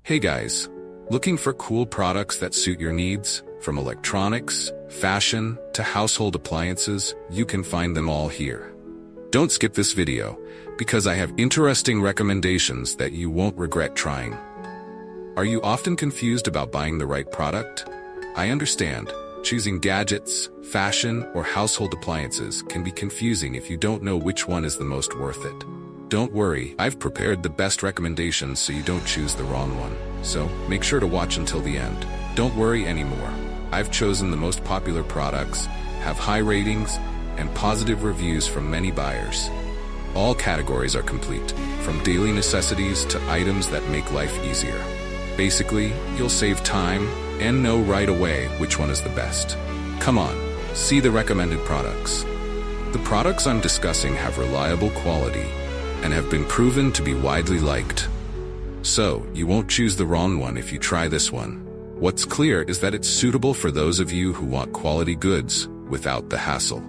Hey guys, looking for cool products that suit your needs? From electronics, fashion, to household appliances, you can find them all here. Don't skip this video, because I have interesting recommendations that you won't regret trying. Are you often confused about buying the right product? I understand. Choosing gadgets, fashion, or household appliances can be confusing if you don't know which one is the most worth it. Don't worry, I've prepared the best recommendations so you don't choose the wrong one. So, make sure to watch until the end. Don't worry anymore. I've chosen the most popular products, have high ratings, and positive reviews from many buyers. All categories are complete, from daily necessities to items that make life easier. Basically, you'll save time and know right away which one is the best. Come on, see the recommended products. The products I'm discussing have reliable quality and have been proven to be widely liked. So, you won't choose the wrong one if you try this one. What's clear is that it's suitable for those of you who want quality goods without the hassle.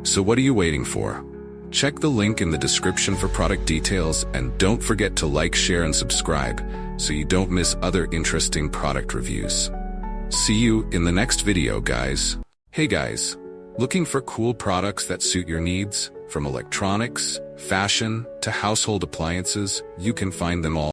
So what are you waiting for? Check the link in the description for product details, and don't forget to like, share, and subscribe so you don't miss other interesting product reviews. See you in the next video, guys. Hey guys, looking for cool products that suit your needs? From electronics, fashion, to household appliances, you can find them all